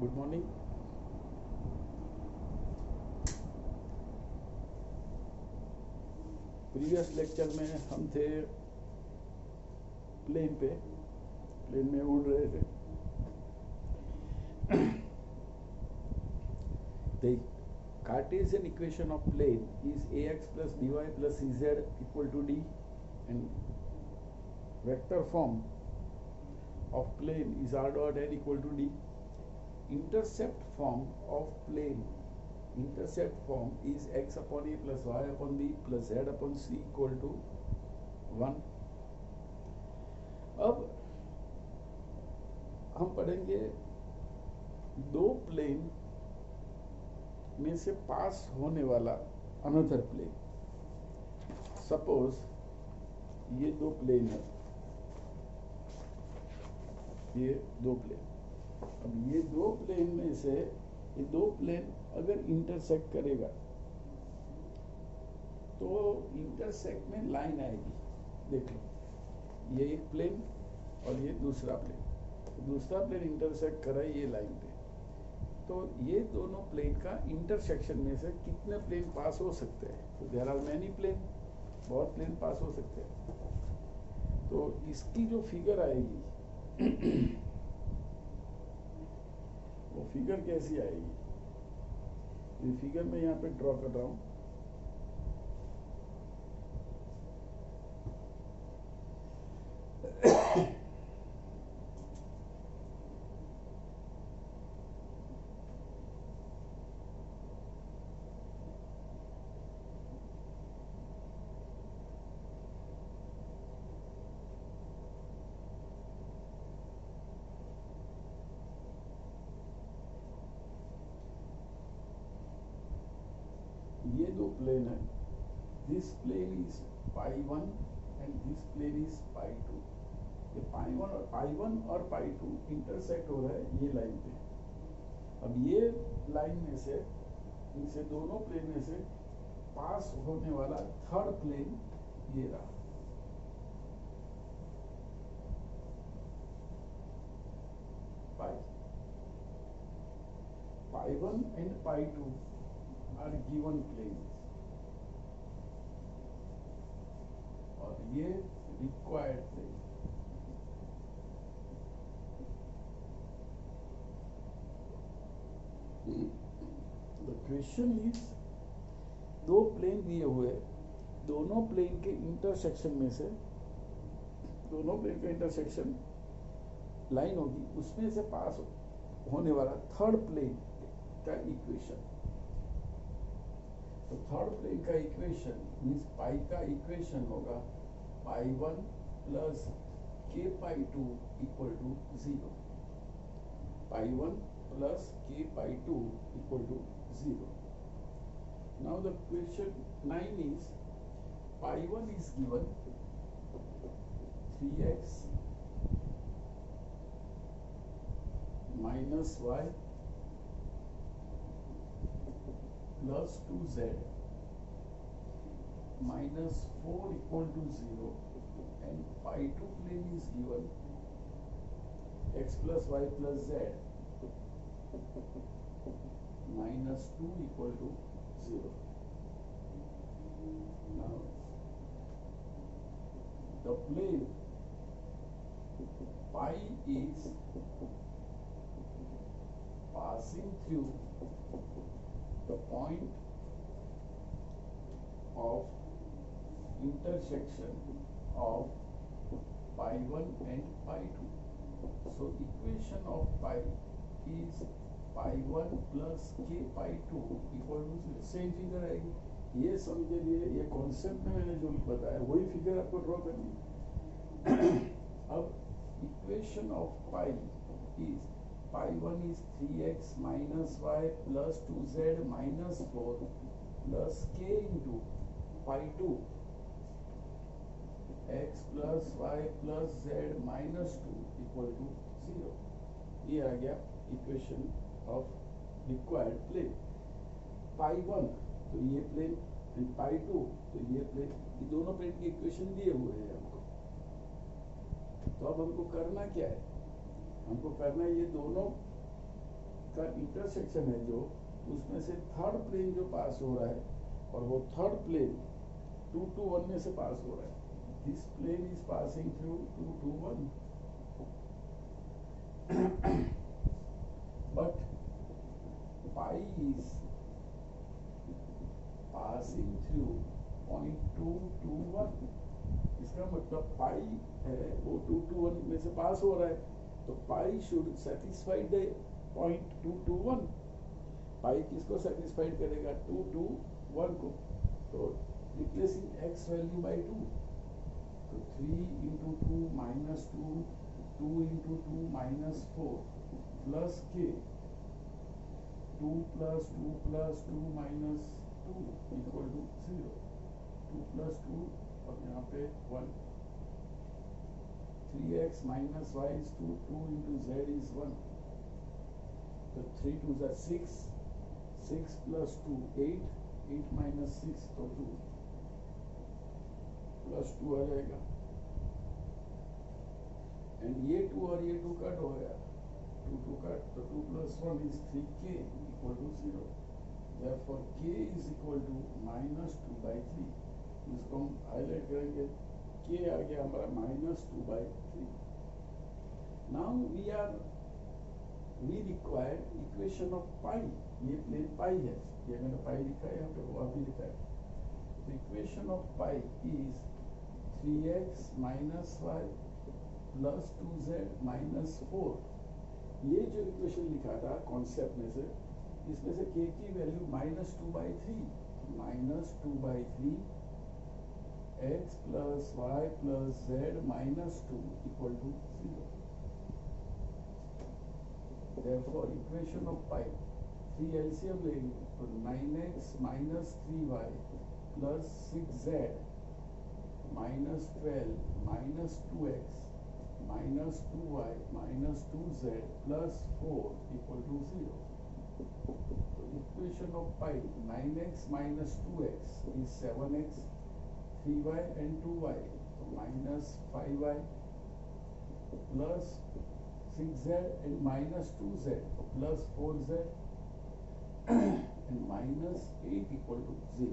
Good morning. Previous lecture में हम थे प्लेन पे, प्लेन में उड़ रहे थे। The Cartesian equation of plane is ax plus by plus cz equal to d, and vector form of plane is r dot n equal to d. Intercept form of plane, intercept form is x upon a plus y upon b plus z upon c equal to 1. अब हम पढ़ेंगे दो plane में से पास होने वाला another plane. Suppose ये दो प्लेन है, ये दो प्लेन। अब ये दो प्लेन में से ये दो प्लेन अगर इंटरसेक्ट करेगा तो इंटरसेक्ट में लाइन आएगी। देख लो, ये एक प्लेन और ये दूसरा प्लेन, दूसरा प्लेन इंटरसेक्ट कर रहा है ये लाइन पे। तो ये दोनों प्लेन का इंटरसेक्शन में से कितने प्लेन पास हो सकते हैं? तो देयर आर मैनी प्लेन, बहुत प्लेन पास हो सकते हैं। तो इसकी जो फिगर आएगी वो फिगर कैसी आएगी? ये फिगर मैं यहाँ पे ड्रॉ कर रहा हूँ। ये दो प्लेन है, this plane is pi 1 and this plane is pi 2। ये पाई 1 और पाई 2 इंटरसेक्ट हो रहा है ये लाइन पे। अब ये लाइन में से, इनसे दोनों प्लेन में से पास होने वाला थर्ड प्लेन ये रहा। पाई 1 and pi 2 are given planes और ये required plane। The question is, दो प्लेन दिए हुए, दोनों प्लेन के इंटरसेक्शन में से, दोनों प्लेन का इंटरसेक्शन लाइन होगी, उसमें से पास होने वाला थर्ड प्लेन का इक्वेशन। तो थर्ड प्लेन का इक्वेशन मीन्स पाई का इक्वेशन होगा pi 1 plus K pi 2 equal to 0। Pi 1 plus K pi 2 equal to 0। Now the question 9 is, pi 1 is given 3x minus y plus 2z minus 4 equal to 0, and pi 2 plane is given x plus y plus z minus 2 equal to 0. Now the plane pi is passing through the point of intersection of pi 1 and pi 2. So equation of pi is pi 1 plus k pi 2 equal to 0. Same figure आएगी। ये समझे लिए, ये concept में मैंने जो बताया वही फिगर आपको ड्रॉ करनी है। अब equation of pi is, pi 1 is 3x minus y plus 2z minus 4 plus k into pi 2 x plus y plus z minus 2 equal to 0। ये आ गया equation of required plane. Pi 1 तो ये plane, and pi 2 तो ये plane, ये दोनों plane की equation दिए हुए हैं हमको। तो अब हमको करना क्या है? हमको करना है ये दोनों का इंटरसेक्शन है जो, उसमें से थर्ड प्लेन जो पास हो रहा है, और वो थर्ड प्लेन 2 to 1 में से पास हो रहा है. This plane is passing through 2 to 1. But pi is passing through point 2 to 1. इसका मतलब पाई है वो 2 to 1 में से पास हो रहा है, तो pi should satisfy the point 2 to 1. Pi किसको सेटिस्फाइड करेगा? 2 to 1 को. तो रिप्लेसिंग x वैल्यू बाय 2, तो 3 into 2 minus 2, 2 into 2 minus 4 plus k, 2 plus 2 plus 2 minus 2 equal to 0. 2 plus 2 और यहाँ पे 1. 3x minus y is 2, 2 into z is 1. तो 3 2s are 6, 6 plus 2 8, 8 minus 6 तो 2 plus 2 आ जाएगा. एंड ये 2 और ये 2 कट हो गया, 2 2 कट, तो 2 plus 1 is 3k equal to 0. Therefore k is equal to minus 2 by 3. इसको हम हाईलाइट करेंगे, k आ गया हमारा minus 2 by 3. Now we require equation of pi. ये प्लेन पाई है, ये मैंने पाई लिखा है यहाँ पे, वो अभी लिखा है. तो equation of pi is 3x minus y plus 2z minus 4. ये जो इक्वेशन लिखा था कॉन्सेप्ट में से, इसमें से k की value minus 2 by 3, minus 2 by 3 x plus y plus z minus 2 equal to 0. Therefore equation of pi, 3 LCM लेंगे तो 9x minus 3y plus 6z minus 12 minus 2x minus 2y minus 2z plus 4 equal to 0. So equation of pi, 9x minus 2x is 7x, 3y and 2y, so minus 5y plus 6z and minus 2z plus 4z and minus 8 equal to 0.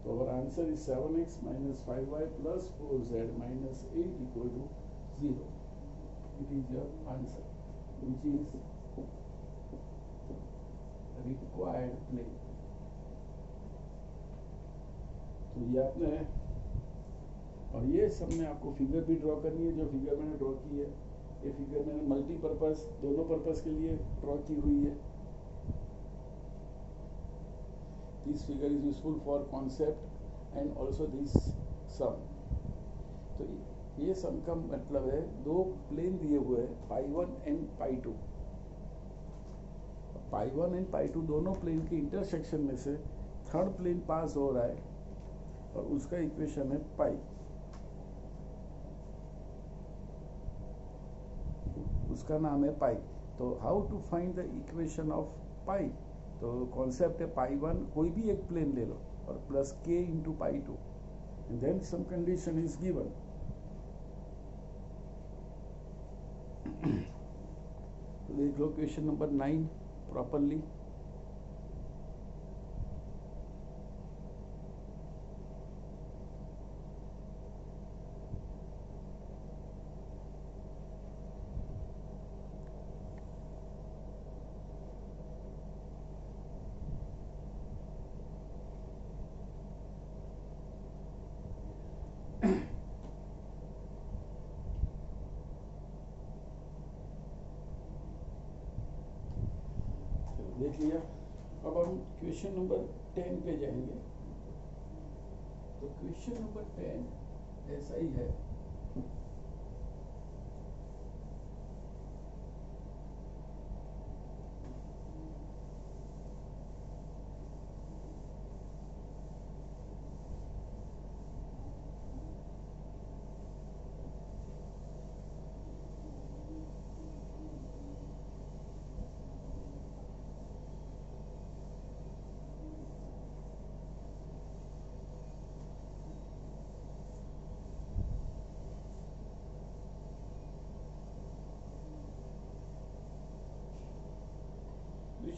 So our answer is 7x minus 5y plus 4z minus 8 equal to 0. It is your answer, which is required plane. तो ये आपने, और ये सब में आपको figure भी draw करनी है, जो फिगर मैंने ड्रॉ की है. ये फिगर मैंने मल्टीपर्पज, दोनों पर्पज के लिए ड्रॉ की हुई है. This figure is useful for concept and also this sum. तो ये सम का मतलब है, दो प्लेन दिए हुए हैं, पाई 1 and pi 2. Pi 1 and pi 2 दोनों प्लेन के इंटरसेक्शन में से थर्ड प्लेन पास हो रहा है, और उसका इक्वेशन है पाई. उसका नाम है पाई. तो how to find the equation of pi? तो कॉन्सेप्ट है पाई 1 कोई भी एक प्लेन ले लो और plus k into pi 2, and then some condition is given. देख लो क्वेश्चन नंबर 9 प्रॉपरली. देख लिया. अब हम क्वेश्चन नंबर 10 पे जाएंगे. तो क्वेश्चन नंबर 10 ऐसा ही है.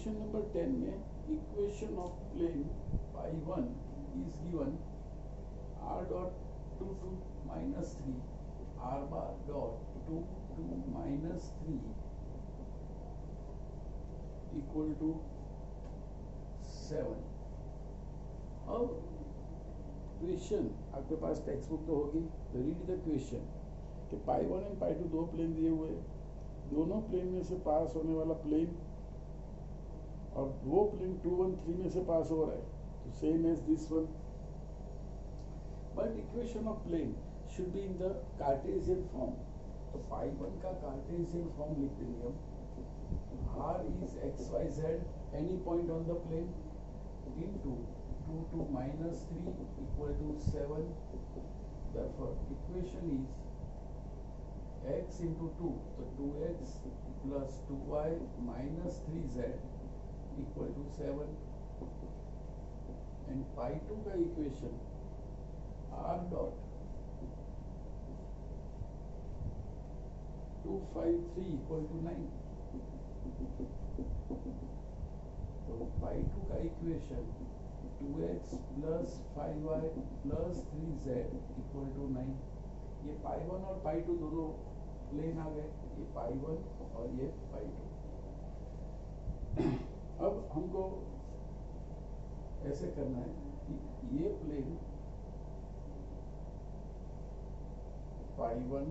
क्वेश्चन नंबर 10 में equation of plane pi 1 is given r dot 2 to minus 3 r bar dot 2 to minus 3 equal to 7. अब क्वेश्चन आपके पास टेक्स्ट बुक तो होगी, तो रीड द क्वेश्चन कि पाई 1 एंड पाई 2 दो प्लेन दिए हुए हैं, दोनों प्लेन में से पास होने वाला प्लेन और वो प्लेन 2 1 3 में से पास हो रहा है, तो same as this one, but equation of plane should be in the Cartesian form. तो पाई 1 का कार्टेशियन फॉर्म लिख देंगे हम. r is x y z any point on the plane into 2 to minus 3 equal to 7. Therefore equation is x into 2, so 2x plus 2y minus 3z equal to 7. And pi 2 का equation r dot 253 equal to 9. तो pi 2 का equation 2x plus 5y plus 3z equal to 9. ये pi 1 और pi 2 दोनों plane आ गए, ये pi 1 और ये pi 2. अब हमको ऐसे करना है कि ये प्लेन pi 1,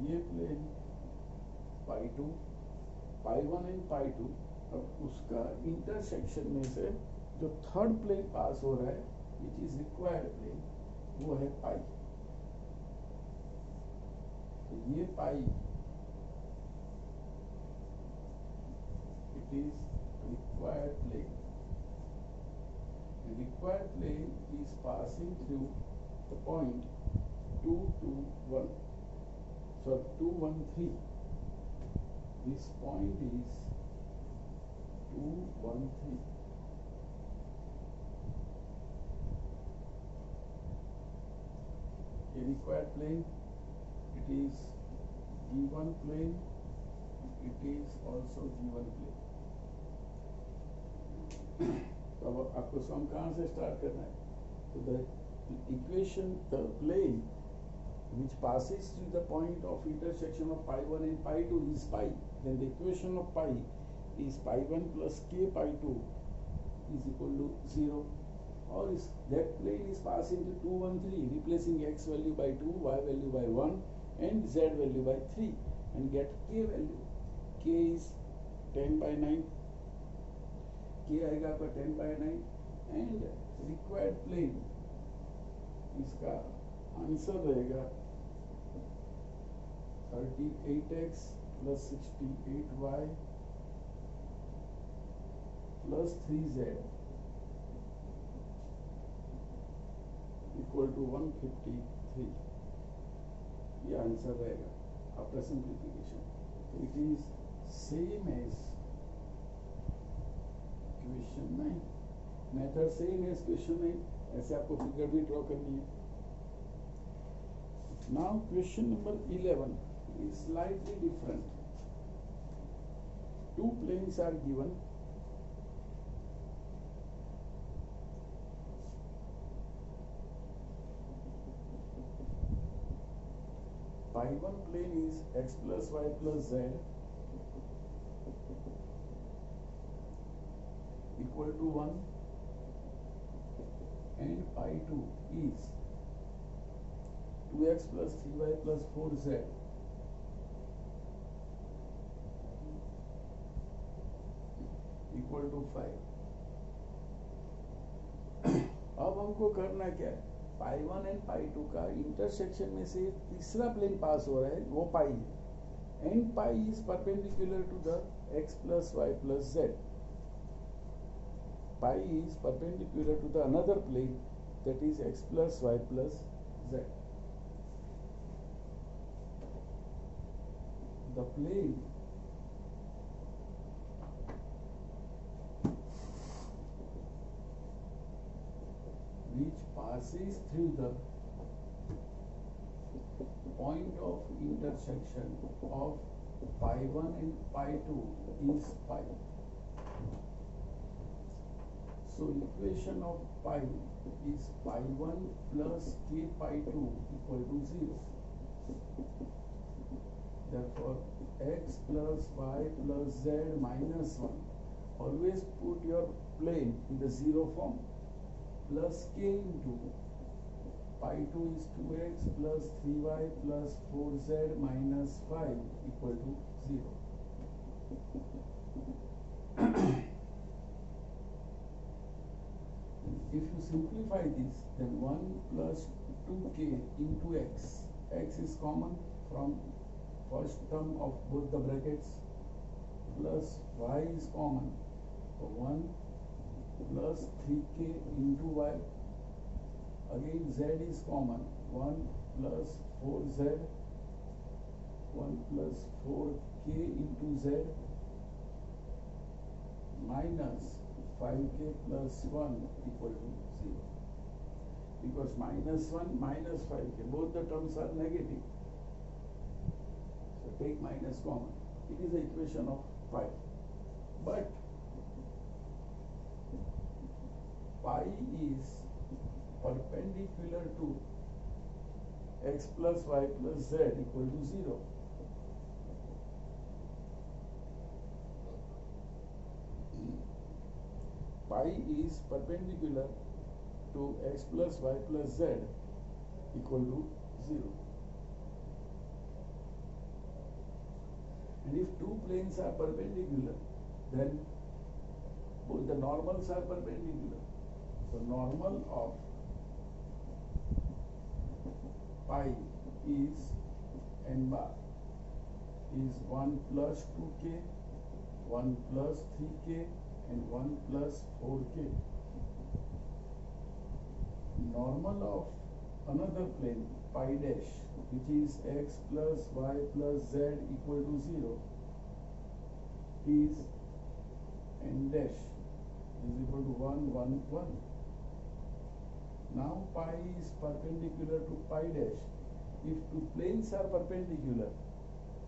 ये plane pi 2, pi 1 and pi 2, अब उसका इंटरसेक्शन में से जो थर्ड प्लेन पास हो रहा है विच इज रिक्वायर्ड प्लेन, वो है पाई. तो ये pi it is required plane. Required plane is passing through the point 2 2 1, so 2 1 3. This point is 2 1 3. A required plane, it is given plane, it is also given plane. तो अब आपको सम कहाँ से start करना है? तो the equation, the plane which passes through the point of intersection of pi 1 and pi 2 is pi. Then the equation of pi is pi 1 plus k pi 2 is equal to 0. Or is that plane is passing to 2 1 3, replacing x value by 2, y value by 1 and z value by 3 and get k value. K is 10 by 9, k आएगा आपका 10 by 9 and required plane इसका answer रहेगा 38x plus 68y plus 3z equal to 153. ये answer रहेगा after simplification. तो it is same as question 9. Method same as question 9. ऐसे आपको figure भी ड्रॉ करनी है. Now question number 11 is slightly different. Two planes are given. Pi 1 plane is x plus y plus z equal to 1 and pi 2 is 2x plus 3y plus 4z equal to 5. अब हमको करना क्या है? पाई 1 and pi 2 का intersection में से तीसरा plane पास हो रहा है, वो पाई है, and pi is perpendicular to the x plus y plus z. Pi is perpendicular to the another plane, that is x plus y plus z. The plane which passes through the point of intersection of pi 1 and pi 2 is pi. So equation of pi is pi 1 plus k pi 2 equal to 0. Therefore x plus y plus z minus 1, always put your plane in the 0 form, plus k into pi 2 is 2x plus 3y plus 4z minus 5 equal to 0. If you simplify this, then 1 plus 2k into x is common from first term of both the brackets, plus y is common, so 1 plus 3k into y, again z is common, 1 plus 4z, 1 plus 4k into z minus 5k plus 1 equal to 0. Because minus 1 minus 5k, both the terms are negative. So take minus common. It is the equation of pi. But pi is perpendicular to x plus y plus z equal to 0. Pi is perpendicular to x plus y plus z equal to 0. And if two planes are perpendicular, then both the normals are perpendicular. So normal of pi is n bar is 1 plus 2k, 1 plus 3k and 1 plus 4k. Normal of another plane, pi dash, which is x plus y plus z equal to 0, is n dash is equal to 1, 1, 1. Now pi is perpendicular to pi dash. If two planes are perpendicular,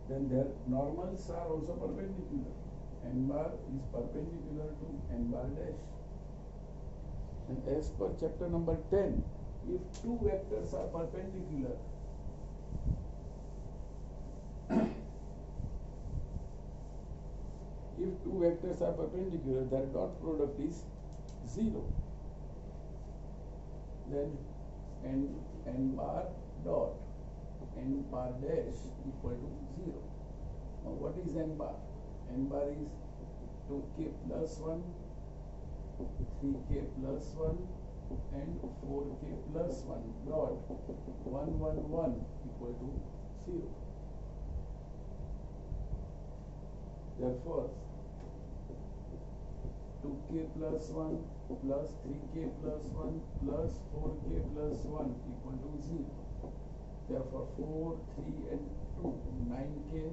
then their normals are also perpendicular. N bar is perpendicular to n bar dash. And as per chapter number 10, if two vectors are perpendicular, their dot product is 0. Then n bar dot n bar dash equal to 0. Now what is n bar? N bar is 2k plus 1, 3k plus 1 and 4k plus 1 dot 1, 1, 1 equal to 0. Therefore 2k plus 1 plus 3k plus 1 plus 4k plus 1 equal to 0. Therefore 4, 3 and 2, 9k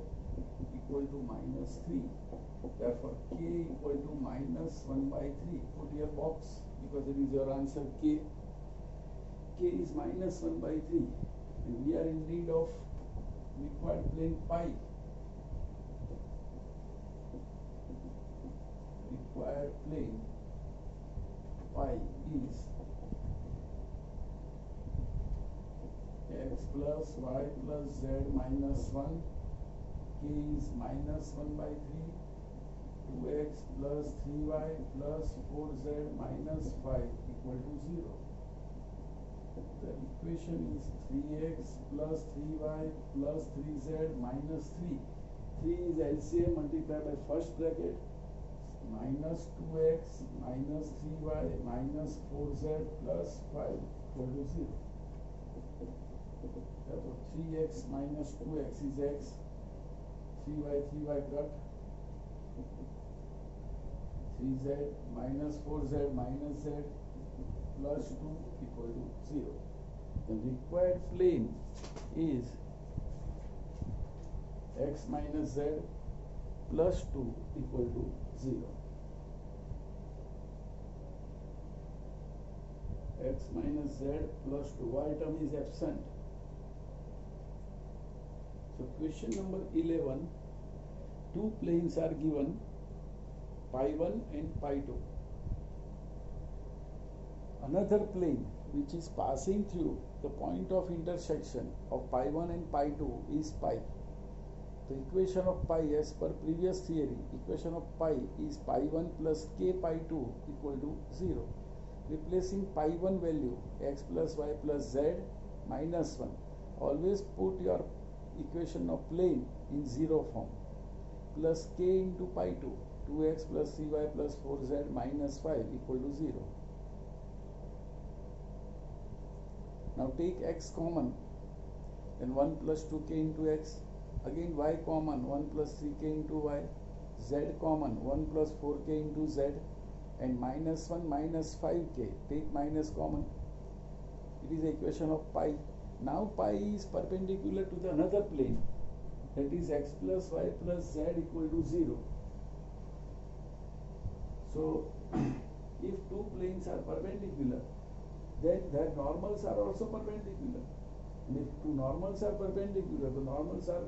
equal to minus 3. Therefore k equal to minus 1 by 3. Put your box because it is your answer k. K is minus 1 by 3 and we are in need of required plane pi. Required plane pi is x plus y plus z minus 1, k is minus 1 by 3, 2x plus 3y plus 4z minus 5 equal to 0. The equation is 3x plus 3y plus 3z minus 3. 3 is LCM multiplied by first bracket, minus 2x minus 3y minus 4z plus 5 equal to 0. Therefore 3x minus 2x is x, 3y cut, 3z minus 4z minus z plus 2 equal to 0. The required plane is x minus z plus 2 equal to 0. X minus z plus 2, y term is absent. So question number 11, two planes are given, pi 1 and pi 2. Another plane which is passing through the point of intersection of pi 1 and pi 2 is pi. The equation of pi, as per previous theory, equation of pi is pi 1 plus k pi 2 equal to 0. Replacing pi 1 value x plus y plus z minus 1. Always put your equation of plane in 0 form. Plus k into pi 2, 2x plus 3y plus 4z minus 5 equal to 0. Now take x common, then 1 plus 2k into x, again y common, 1 plus 3k into y, z common, 1 plus 4k into z, and minus 1 minus 5k, take minus common. It is the equation of pi. Now pi is perpendicular to the another plane, that is x plus y plus z equal to 0. So if two planes are perpendicular, then their normals are also perpendicular. And if two normals are perpendicular, the normals are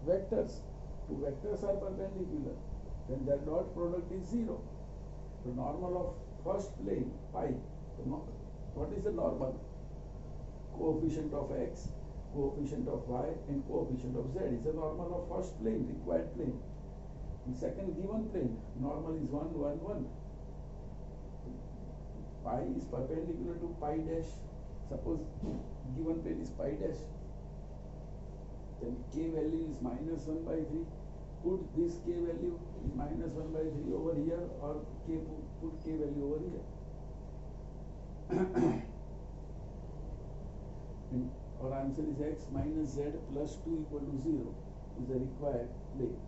vectors. Two vectors are perpendicular, then their dot product is 0. The normal of first plane, pi, what is the normal? Coefficient of x, coefficient of y, and coefficient of z is the normal of first plane, required plane. In second given plane, normal is 1, 1, 1. Pi is perpendicular to pi dash. Suppose given plane is pi dash, then k value is minus 1 by 3. Put this k value is minus 1 by 3 over here, or put k value over here. And our answer is x minus z plus 2 equal to 0 is the required plane.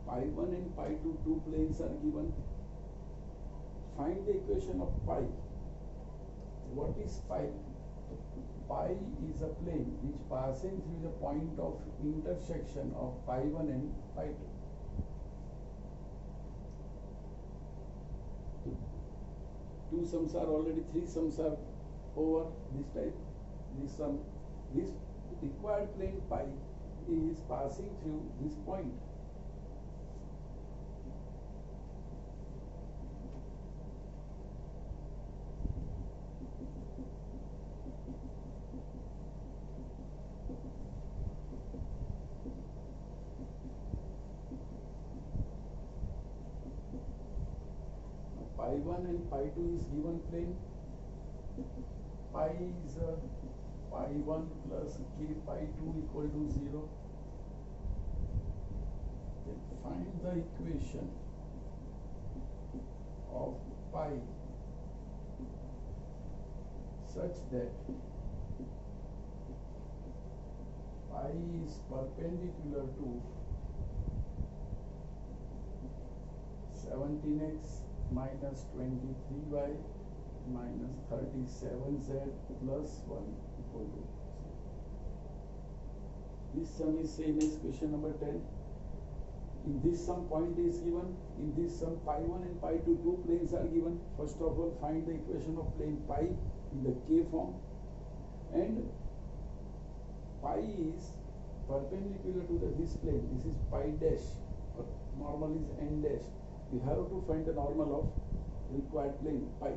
Pi 1 and pi 2, two planes are given. Find the equation of pi. What is pi? Pi is a plane which passing through the point of intersection of pi 1 and pi 2. Two sums are already, three sums are over. This type, this sum, this required plane pi is passing through this point. pi 1 and pi 2 is given plane. Pi is pi 1 plus k pi 2 equal to 0. Then find the equation of pi such that pi is perpendicular to 17x minus 23y minus 37z plus 1 equal to 0. This sum is same as question number 10. In this sum, point is given. In this sum, pi 1 and pi 2, two planes are given. First of all, find the equation of plane pi in the k form. And pi is perpendicular to this plane. This is pi dash, or normal is n dash. We have to find the normal of required plane pi.